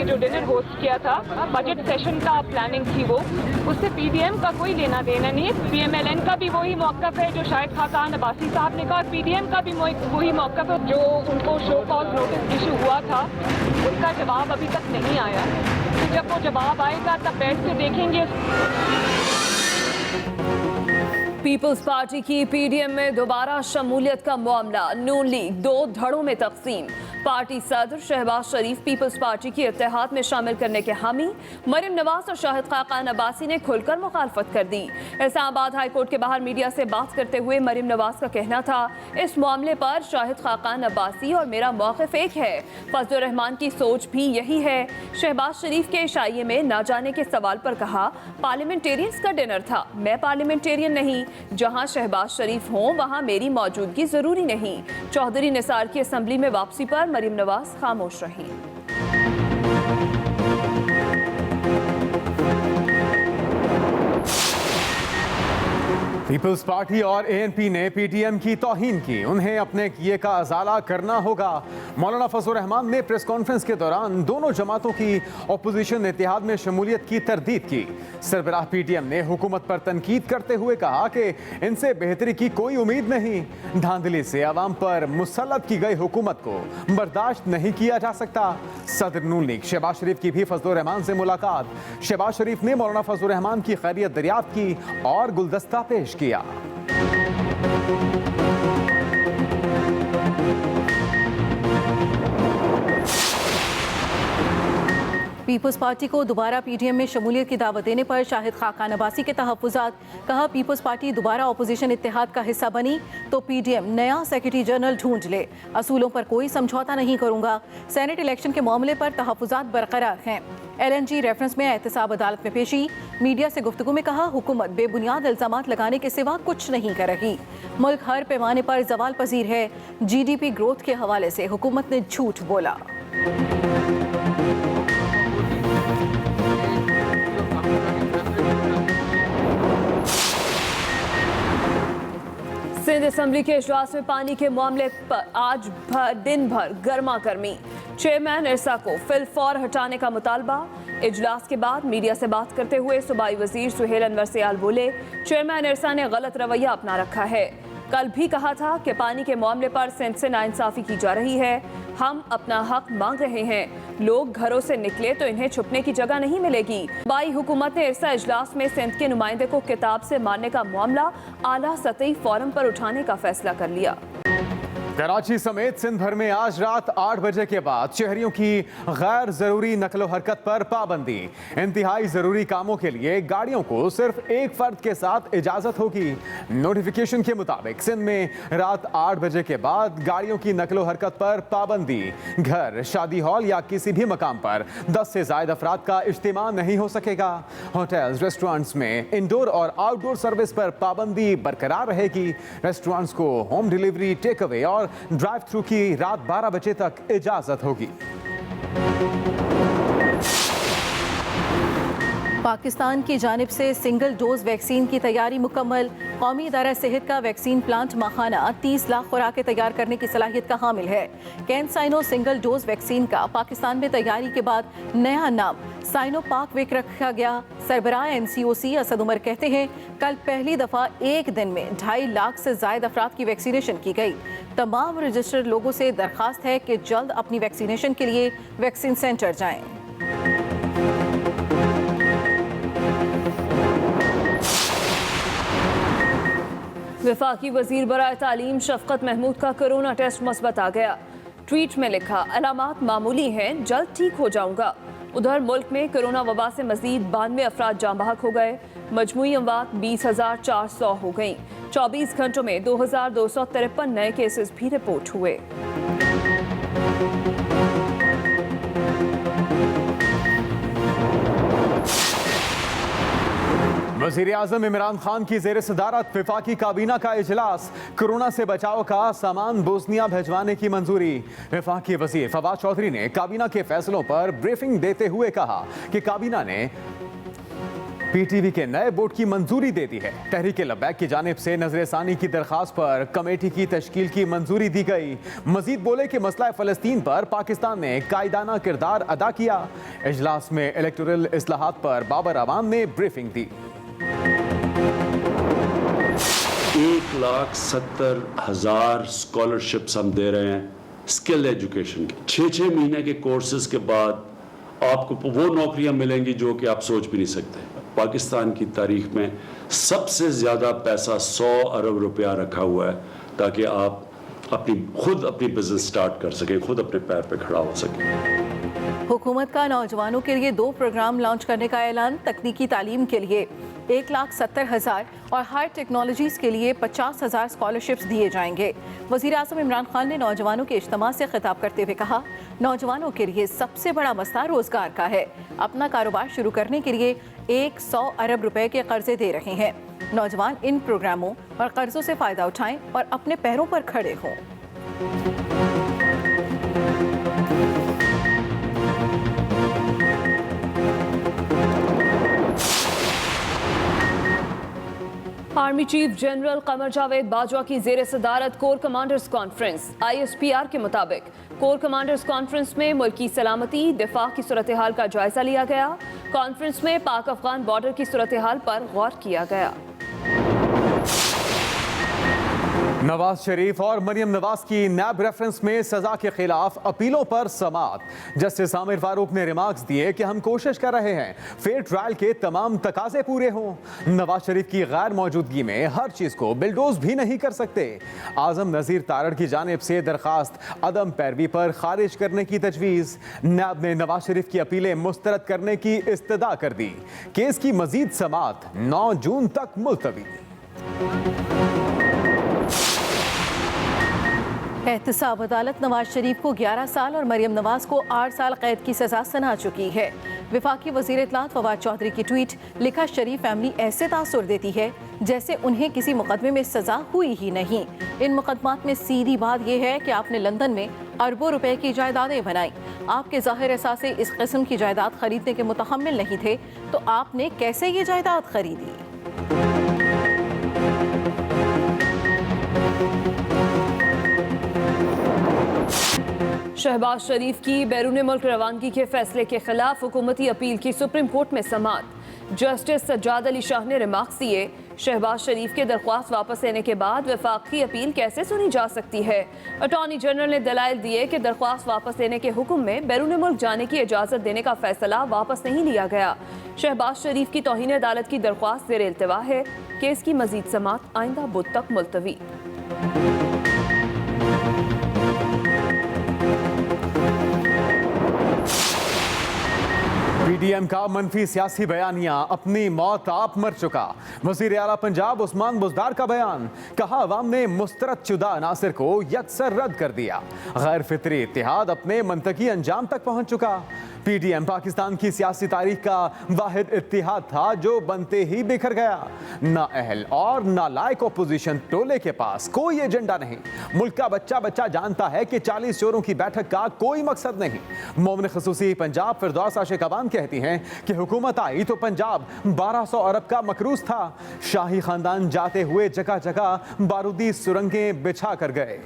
जो dinner host किया था, बजट सेशन का प्लानिंग थी वो, उससे पीडीएम का कोई लेना देना नहीं है। पीएमएलएन का भी वही मौक़िफ़ है जो शाहिद खाकान अब्बासी साहब ने कहा, और पीडीएम का भी वही मौक़िफ़ है। जो उनको शो कॉज नोटिस इशू हुआ था उसका जवाब अभी तक नहीं आया। तो जब वो जवाब आएगा तब बैठ के देखेंगे। पीपल्स पार्टी की पीडीएम में दोबारा शमूलियत का मामला, नून लीग 2 धड़ों में तकसीम। पार्टी सदर शहबाज शरीफ पीपल्स पार्टी की इत्तेहाद में शामिल करने के हामी, मरियम नवाज और शाहिद खाकान अब्बासी ने खुलकर मुखालफत कर दी। इस्लामाबाद हाई कोर्ट के बाहर मीडिया से बात करते हुए मरियम नवाज का कहना था, इस मामले पर शाहिद खाकान अब्बासी और मेरा मौक़िफ़ एक है, फजलुर रहमान की सोच भी यही है। शहबाज शरीफ के इशाइये में ना जाने के सवाल पर कहा, पार्लियामेंटेरियंस का डिनर था, मैं पार्लियामेंटेरियन नहीं, जहां शहबाज शरीफ हों वहां मेरी मौजूदगी जरूरी नहीं। चौधरी निसार की असेंबली में वापसी पर मरियम नवाज खामोश रही। पीपल्स पार्टी और एएनपी ने पीटीएम की तौहीन की, उन्हें अपने किए का अजाला करना होगा। मौलाना फजलुर रहमान ने प्रेस कॉन्फ्रेंस के दौरान दोनों जमातों की अपोजिशन इत्तेहाद में शमूलियत की तरदीद की। सरबराह पीटीएम ने हुकूमत पर तनकीद करते हुए कहा कि इनसे बेहतरी की कोई उम्मीद नहीं। धांधली से अवाम पर मुसल्लत की गई हुकूमत को बर्दाश्त नहीं किया जा सकता। सदर नून लीग शहबाज शरीफ की भी फजलुर रहमान से मुलाकात। शहबाज शरीफ ने मौलाना फजलुर रहमान की खैरियत दरियाफ्त की और गुलदस्ता पेश किया। पीपल्स पार्टी को दोबारा पीडीएम में शमूलियत की दावत देने पर शाहिद खाकान अब्बासी के तहफ़्फ़ुज़ात। कहा, पीपल्स पार्टी दोबारा अपोजिशन इत्तेहाद का हिस्सा बनी तो पीडीएम नया सेक्रेटरी जनरल ढूंढ ले, असूलों पर कोई समझौता नहीं करूंगा। सेनेट इलेक्शन के मामले पर तहफ़्फ़ुज़ात बरकरार हैं। LNG रेफरेंस में एहतसाब अदालत में पेशी। मीडिया से गुफ्तगू में कहा, हुकूमत बेबुनियाद इल्ज़ामात लगाने के सिवा कुछ नहीं कर रही, मुल्क हर पैमाने पर ज़वाल पजीर है। GDP ग्रोथ के हवाले से हुकूमत ने झूठ बोला। सिंध असेंबली के इजलास में पानी के मामले पर आज दिन भर गर्मा गर्मी। चेयरमैन इरसा को फिलफौर हटाने का मुतालबा। इजलास के बाद मीडिया से बात करते हुए सूबाई वजीर सुहेल अनवर सियाल बोले, चेयरमैन इरसा ने गलत रवैया अपना रखा है। कल भी कहा था कि पानी के मामले पर सिंध से नाइंसाफी की जा रही है, हम अपना हक मांग रहे हैं। लोग घरों से निकले तो इन्हें छुपने की जगह नहीं मिलेगी। सूबाई हुकूमत ने इरसा इजलास में सिंध के नुमाइंदे को किताब से मारने का मामला आला सतही फोरम पर उठाने का फैसला कर लिया। कराची समेत सिंध भर में आज रात 8 बजे के बाद शहरियों की गैर जरूरी नकलो हरकत पर पाबंदी। इंतहाई जरूरी कामों के लिए गाड़ियों को सिर्फ एक फर्द के साथ इजाजत होगी। नोटिफिकेशन के मुताबिक सिंध में रात 8 बजे के बाद गाड़ियों की नकलो हरकत पर पाबंदी। घर, शादी हॉल या किसी भी मकाम पर 10 से ज्यादा अफराद का इज्तिमा नहीं हो सकेगा। होटल्स, रेस्टोरेंट्स में इंडोर और आउटडोर सर्विस पर पाबंदी बरकरार रहेगी। रेस्टोरेंट्स को होम डिलीवरी, टेक अवे और ड्राइव थ्रू की रात 12 बजे तक इजाजत होगी। पाकिस्तान की जानिब से सिंगल डोज वैक्सीन की तैयारी मुकम्मल। कौमी इदारा सेहत का वैक्सीन प्लांट माहाना 30 लाख खुराकें तैयार करने की सलाहियत का हामिल है। CanSino single dose vaccine का पाकिस्तान में तैयारी के बाद नया नाम साइनो पाकविक रखा गया। सरबराह NCOC असद उमर कहते हैं, कल पहली दफ़ा एक दिन में 2.5 लाख से ज़ायद अफराद की वैक्सीनेशन की गई। तमाम रजिस्टर्ड लोगों से दरख्वास्त है कि जल्द अपनी वैक्सीनेशन के लिए वैक्सीन सेंटर जाएं। वफाकी वजीर बराए तालीम शफकत महमूद का कोरोना टेस्ट मुस्बत आ गया। ट्वीट में लिखा, अलामात मामूली हैं, जल्द ठीक हो जाऊंगा। उधर मुल्क में कोरोना वबा से मजीद 92 अफराद जाँ बहक हो गए। मजमूई अमवात 20,400 हो गई। 24 घंटों में 2,253 नए केसेस भी रिपोर्ट हुए। वज़ीर आज़म इमरान खान की ज़ेर सदारत वफाकी काबीना का इजलास। कोरोना से बचाव का सामान बोस्निया भिजवाने की मंजूरी। वफाकी वज़ीर फवाद चौधरी ने काबीना के फैसलों पर ब्रीफिंग देते हुए कहा कि काबीना ने पीटीवी के नए बोर्ड की मंजूरी दे दी है। तहरीक लब्बैक की जानिब से नजरसानी की दरखास्त पर कमेटी की तश्कील की मंजूरी दी गई। मजीद बोले कि मसला फ़लस्तीन पर पाकिस्तान ने कायदाना किरदार अदा किया। इजलास में इलेक्टोरल इस्लाहात पर बाबर अवाम ने ब्रीफिंग दी। 1,70,000 स्कॉलरशिप्स हम दे रहे हैं स्किल एजुकेशन के। 6-6 महीने के कोर्सेज के बाद आपको वो नौकरियां मिलेंगी जो कि आप सोच भी नहीं सकते। पाकिस्तान की तारीख में सबसे ज़्यादा पैसा 100 अरब रुपया रखा हुआ है ताकि आप खुद अपनी बिजनेस स्टार्ट कर सकें, खुद अपने पैर पे खड़ा हो सकें। हुकूमत का नौजवानों के लिए 2 प्रोग्राम लॉन्च करने का ऐलान। तकनीकी तालीम के लिए 1,70,000 और हाई टेक्नोलॉजीज़ के लिए 50,000 स्कॉलरशिप्स दिए जाएंगे। वज़ीर आज़म इमरान खान ने नौजवानों के इज्तिमा से खिताब करते हुए कहा, नौजवानों के लिए सबसे बड़ा मसला रोज़गार का है। अपना कारोबार शुरू करने के लिए 100 अरब रुपए के कर्जे दे रहे हैं। नौजवान इन प्रोग्रामों और कर्जों से फ़ायदा उठाएं और अपने पैरों पर खड़े हों। Army chief general Qamar Javed Bajwa की ज़ेर सदारत कोर कमांडर्स कॉन्फ्रेंस। ISPR के मुताबिक कोर कमांडर्स कॉन्फ्रेंस में मुल्की सलामती दिफा की सूरत हाल का जायजा लिया गया। कॉन्फ्रेंस में पाक अफगान बॉर्डर की सूरत हाल पर गौर किया गया। नवाज शरीफ और मरियम नवाज की नैब रेफरेंस में सजा के खिलाफ अपीलों पर समाअत। जस्टिस आमिर फारूक ने रिमार्क्स दिए कि हम कोशिश कर रहे हैं फेयर ट्रायल के तमाम तकाजे पूरे हों। नवाज शरीफ की गैर मौजूदगी में हर चीज को बिलडोज भी नहीं कर सकते। आजम नजीर तारड़ की जानिब से दरखास्त अदम पैरवी पर खारिज करने की तजवीज़। नैब ने नवाज शरीफ की अपीलें मुस्तरद करने की इस्तदा कर दी। केस की मजीद समाअत 9 जून तक मुलतवी। एहतसाब अदालत नवाज शरीफ को 11 साल और मरियम नवाज को 8 साल कैद की सजा सुना चुकी है। वफाकी वज़ीर इत्तलात फवाद चौधरी की ट्वीट, लिखा शरीफ फैमिली ऐसे तासुर देती है जैसे उन्हें किसी मुकदमे में सजा हुई ही नहीं। इन मुकदमात में सीधी बात यह है कि आपने लंदन में अरबों रुपए की जायदादें बनाई। आपके ज़ाहिर एहसासे इस किस्म की जायदाद खरीदने के मुतहम्मिल नहीं थे, तो आपने कैसे ये जायदाद खरीदी? शहबाज शरीफ की बैरून मुल्क रवानगी के फैसले के खिलाफ हुकूमती अपील की सुप्रीम कोर्ट में समाअत। जस्टिस सज्जाद अली शाह ने रिमार्क्स दिए, शहबाज शरीफ के दरख्वास्त वापस लेने के बाद वफाकी अपील कैसे सुनी जा सकती है। अटॉर्नी जनरल ने दलाइल दिए कि दरख्वास्त वापस लेने के हुक्म में बैरून मुल्क जाने की इजाज़त देने का फैसला वापस नहीं लिया गया। शहबाज शरीफ की तौहीन अदालत की दरख्वास्त ज़ेर इल्तवा है। केस की मजीद समाअत आइंदा बुध तक मुलतवी। PDM का मनफी सियासी बयानिया, अपनी मौत आप मर चुका। वज़ीर आला पंजाब उस्मान बुज़दार का बयान, कहा अवाम ने मुस्तरद शुदा अनासिर को यकसर रद्द कर दिया। गैर फितरी इत्तेहाद अपने मंतकी अंजाम तक पहुंच चुका। PDM पाकिस्तान की सियासी तारीख का वाहिद इत्तेहाद था जो बनते ही बिखर गया। नाअहल और नालायक अपोजिशन टोले के पास कोई एजेंडा नहीं। मुल्क का बच्चा बच्चा जानता है कि 40 चोरों की बैठक का कोई मकसद नहीं। मोमिन खसूसी पंजाब फिरदौस आशिक अवान कहती हैं कि हुकूमत आई तो पंजाब 1200 अरब का मकरूज था। शाही खानदान जाते हुए जगह जगह बारूदी सुरंगें बिछा कर गए।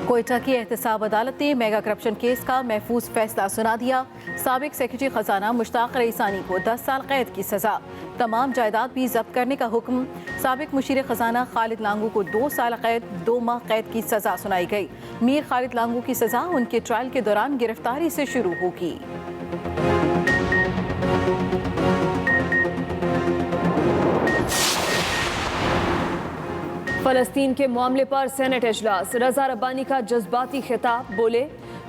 कोयटा की एहतसाब अदालत ने मेगा करप्शन केस का महफूज फैसला सुना दिया। साबिक सेक्रेटरी खजाना मुश्ताक रईसानी को 10 साल कैद की सजा, तमाम जायदाद भी जब्त करने का हुक्म। साबिक मुशीर खजाना खालिद लांगू को 2 साल कैद 2 माह कैद की सजा सुनाई गई। मीर खालिद लांगू की सजा उनके ट्रायल के दौरान गिरफ्तारी से शुरू होगी। फलस्तीन के मामले पर सेनेट इजलास, रजा रब्बानी का जज्बाती खिताब, बोले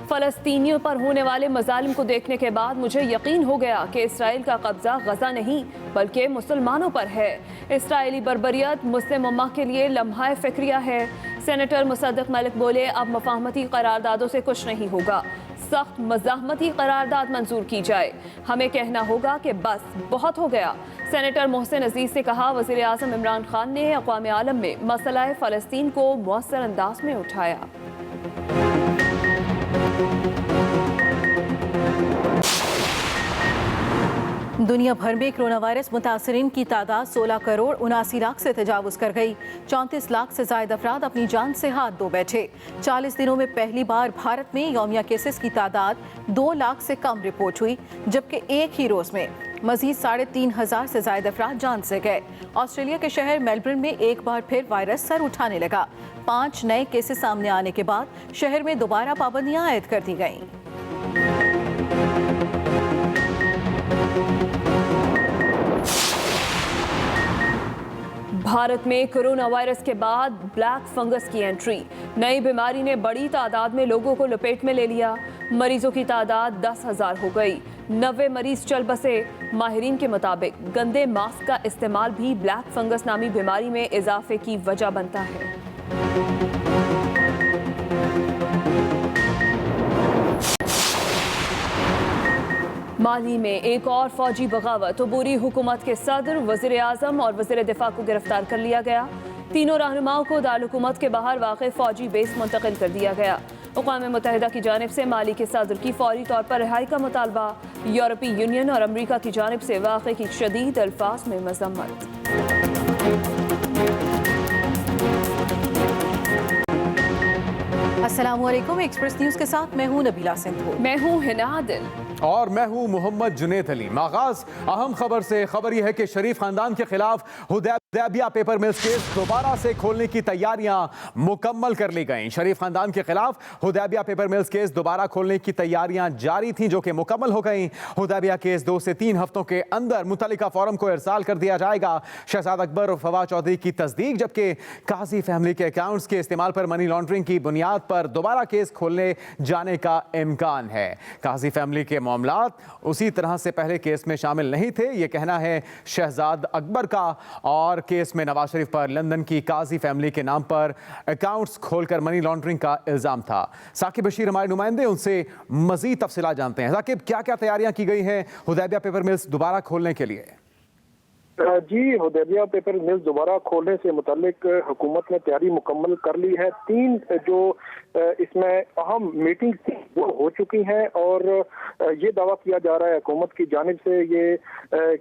फलस्तीनियों पर होने वाले मजालिम को देखने के बाद मुझे यकीन हो गया कि इसराइल का कब्जा गजा नहीं बल्कि मुसलमानों पर है। इसराइली बर्बरियत मुस्लिम उम्मा के लिए लम्हा फिक्रिया है। सेनेटर मुसद्दिक मलिक बोले, अब मफाहमती करारदादों से कुछ नहीं होगा, सख्त मज़ाहमती करारदाद मंजूर की जाए। हमें कहना होगा कि बस बहुत हो गया। सेनेटर मोहसिन अजीज से कहा, वज़ीर आज़म इमरान खान ने अक़वाम आलम में मसला फ़लस्तीन को मौसर अंदाज में उठाया। दुनिया भर में कोरोना वायरस मुतासरीन की तादाद 16 करोड़ 79 लाख से तजावुज़ कर गई। 34 लाख से ज़ायद अफराद अपनी जान से हाथ धो बैठे। 40 दिनों में पहली बार भारत में यौमिया केसेस की तादाद 2 लाख से कम रिपोर्ट हुई, जबकि एक ही रोज़ में मज़ीद 3,500 से ज़ायद अफराद जान से गए। ऑस्ट्रेलिया के शहर मेलबर्न में एक बार फिर वायरस सर उठाने लगा। 5 नए केसेस सामने आने के बाद शहर में दोबारा पाबंदियां आयद कर दी गईं। भारत में कोरोना वायरस के बाद ब्लैक फंगस की एंट्री। नई बीमारी ने बड़ी तादाद में लोगों को लपेट में ले लिया। मरीजों की तादाद 10,000 हो गई। 90 मरीज चल बसे। माहिरीन के मुताबिक गंदे मास्क का इस्तेमाल भी ब्लैक फंगस नामी बीमारी में इजाफे की वजह बनता है। माली में एक और फौजी बगावत। अबूरी हुकूमत के सदर, वज़ीर आज़म और वज़ीर दिफा को गिरफ्तार कर लिया गया। तीनों रहनुमाओं को दारुल हुकूमत के बाहर वाक़ फौजी बेस मुंतकिल कर दिया गया। अक़वाम मुत्तहिदा की जानिब से माली के सदर की फौरी तौर पर रिहाई का मुतालबा। यूरोपीय यूनियन और अमरीका की जानिब से वाक़े की शदीद अल्फाज में मज़म्मत। अस्सलामुअलैकुम, एक्सप्रेस न्यूज़ के साथ मैं हूं नबीला सिंधु। मैं हूं हिना आदिल और मैं हूं मोहम्मद जुनेद अली। आगाज अहम खबर से। खबर यह है कि शरीफ खानदान के खिलाफ हुदैबिया पेपर मिल्स केस दोबारा से खोलने की तैयारियां मुकम्मल कर ली गईं। शरीफ खानदान के खिलाफ हुदैबिया पेपर मिल्स केस दोबारा खोलने की तैयारियां जारी थीं, जो कि मुकम्मल हो गईं। हुदैबिया केस 2 से 3 हफ्तों के अंदर मुतल्लिका फोरम को इरसाल कर दिया जाएगा। शहजाद अकबर और फवाद चौधरी की तस्दीक, जबकि काजी फैमिली के अकाउंट्स के इस्तेमाल पर मनी लॉन्ड्रिंग की बुनियाद पर दोबारा केस खोलने जाने का इम्कान है। काजी फैमिली के मामलात उसी तरह से पहले केस में शामिल नहीं थे, ये कहना है शहजाद अकबर का। और केस में नवाज शरीफ पर लंदन की काजी फैमिली के नाम पर अकाउंट्स खोलकर मनी लॉन्ड्रिंग का इल्जाम था। साकिब बशीर हमारे नुमाइंदे, उनसे मजीद तफसीलात जानते हैं। साकिब, क्या क्या तैयारियां की गई हैं हुदैबिया पेपर मिल्स दोबारा खोलने के लिए? जी, हुदैबिया पेपर मिल्स दोबारा खोलने से मुतालिक हुकूमत ने तैयारी मुकम्मल कर ली है। 3 जो इसमें अहम मीटिंग थी वो हो चुकी हैं और ये दावा किया जा रहा है हुकूमत की जानिब से ये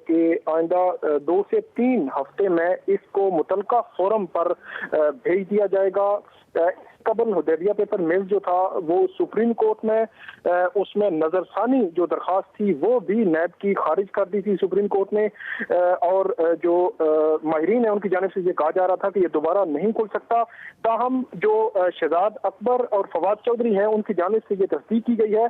कि आइंदा 2 से 3 हफ्ते में इसको मुतलका फोरम पर भेज दिया जाएगा। कबल हुदैबिया पेपर मिल्स जो था वो सुप्रीम कोर्ट में उसमें नजरसानी जो दरखास्त थी वो भी नैब की खारिज कर दी थी सुप्रीम कोर्ट ने। और जो माहिरीन है उनकी जानिब से ये कहा जा रहा था कि ये दोबारा नहीं खुल सकता। ताहम जो शहजाद अकबर और फवाद चौधरी हैं उनकी जानिब से ये तस्दीक की गई है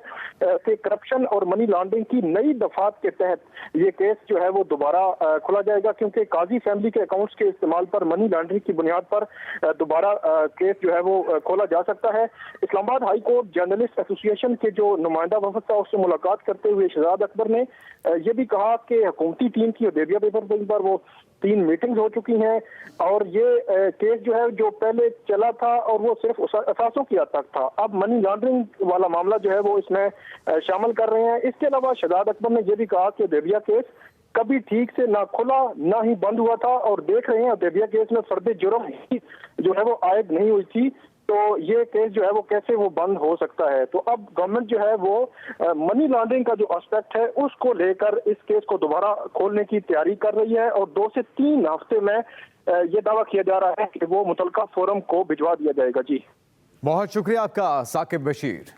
कि करप्शन और मनी लॉन्ड्रिंग की नई दफात के तहत ये केस जो है वो दोबारा खोला जाएगा, क्योंकि काजी फैमिली के अकाउंट्स के इस्तेमाल पर मनी लॉन्ड्रिंग की बुनियाद पर दोबारा केस जो है वो खोला जा सकता है। Islamabad high court journalist association के जो नुमाइंदा वफद था उससे मुलाकात करते हुए शहजाद अकबर ने यह भी कहा कि हुकूमती टीम की हुदैबिया पेपर पर वो 3 मीटिंग्स हो चुकी हैं और ये केस जो है जो पहले चला था और वो सिर्फ असासों की हद तक था, अब मनी लॉन्ड्रिंग वाला मामला जो है वो इसमें शामिल कर रहे हैं। इसके अलावा शहजाद अकबर ने यह भी कहा कि हुदैबिया केस कभी ठीक से ना खुला ना ही बंद हुआ था और देख रहे हैं हुदैबिया केस में फर्द जुर्म जो है वो आयद नहीं हुई थी, तो ये केस जो है वो कैसे वो बंद हो सकता है। तो अब गवर्नमेंट जो है वो मनी लॉन्ड्रिंग का जो एस्पेक्ट है उसको लेकर इस केस को दोबारा खोलने की तैयारी कर रही है और 2 से 3 हफ्ते में ये दावा किया जा रहा है कि वो मुतलका फोरम को भिजवा दिया जाएगा। जी, बहुत शुक्रिया आपका Saqib Bashir.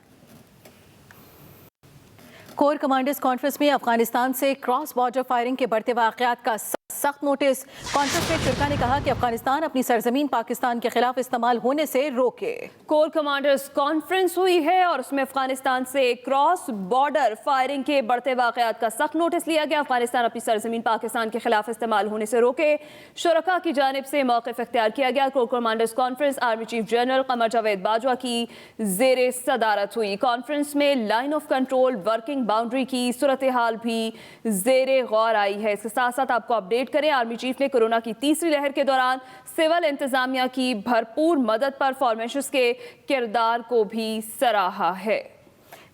Core commanders conference में अफगानिस्तान से क्रॉस बॉर्डर फायरिंग के बढ़ते वाकयात का सख्त नोटिस। कॉन्फ्रेंस में फिरका ने कहा कि अफगानिस्तान अपनी सरजमीन पाकिस्तान के खिलाफ इस्तेमाल होने से रोके। कोर कमांडर्स कॉन्फ्रेंस हुई है और उसमें अफगानिस्तान से क्रॉस बॉर्डर फायरिंग के बढ़ते वाकयात का सख्त नोटिस लिया गया। अफगानिस्तान अपनी सरजमीन पाकिस्तान के खिलाफ इस्तेमाल होने से रोके। शुरका की जानिब से मौक़िफ़ इख्तियार किया गया। Core commanders conference army chief general Qamar Javed Bajwa की जेर सदारत हुई। कॉन्फ्रेंस में line of control, working boundary की सूरत हाल भी जेर गौर आई है। इसके साथ साथ आपको अपडेट करें, आर्मी चीफ ने कोरोना की तीसरी लहर के दौरान सिविल इंतजामिया की भरपूर मदद पर फॉर्मेशंस के किरदार को भी सराहा है।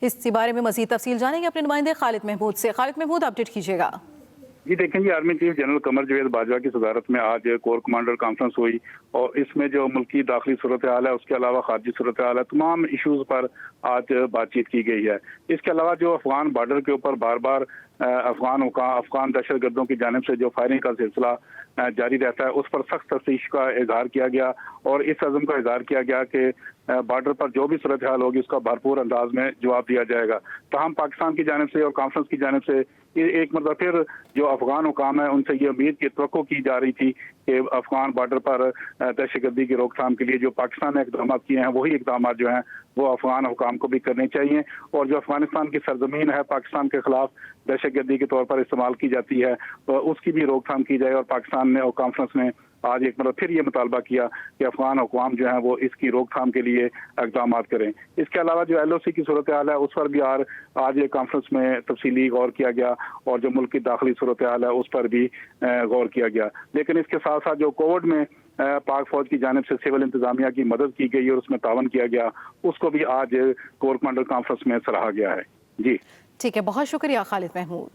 इस बारे में मजीद तफसील जानेंगे अपने नुमाइंदे खालिद महमूद से। खालिद महमूद, अपडेट कीजिएगा। जी देखें जी, army chief general Qamar Javed Bajwa की सदारत में आज कोर कमांडर कॉन्फ्रेंस हुई और इसमें जो मुल्की दाखिली सूरत हाल है, उसके अलावा खारजी सूरत हाल है, तमाम इशूज़ पर आज बातचीत की गई है। इसके अलावा जो अफगान बॉर्डर के ऊपर बार बार अफगान दहशतगर्दों की जानिब से जो फायरिंग का सिलसिला जारी रहता है, उस पर सख्त तफ्तीश का इजहार किया गया और इस अज़म का इजहार किया गया कि बॉर्डर पर जो भी सूरत हाल होगी उसका भरपूर अंदाज में जवाब दिया जाएगा। तमाम पाकिस्तान की जानिब से और कॉन्फ्रेंस की जानिब से एक मतलब फिर जो अफगान हुकाम है उनसे ये उम्मीद की तवक्को की जा रही थी कि अफगान बॉर्डर पर दहशतगर्दी की रोकथाम के लिए जो पाकिस्तान ने इकदाम किए हैं, वही इकदाम जो हैं वो अफगान हुकाम को भी करने चाहिए और जो अफगानिस्तान की सरजमीन है पाकिस्तान के खिलाफ दहशतगर्दी के तौर पर इस्तेमाल की जाती है, तो उसकी भी रोकथाम की जाए। और पाकिस्तान ने और कॉन्फ्रेंस ने आज एक मतलब फिर ये मुतालबा किया कि अफगान हुकाम जो है वो इसकी रोकथाम के लिए इकदाम करें। इसके अलावा जो LOC की सूरत हाल है उस पर भी आज ये कॉन्फ्रेंस में तफसीली गौर किया गया और जो मुल्क की दाखिली सूरत हाल है उस पर भी गौर किया गया। लेकिन इसके साथ साथ जो कोविड में पाक फौज की जानिब से सिविल इंतजामिया की मदद की गई और उसमें तावन किया गया, उसको भी आज कोर कमांडर कॉन्फ्रेंस में सराहा गया है। जी ठीक है, बहुत शुक्रिया खालिद महमूद।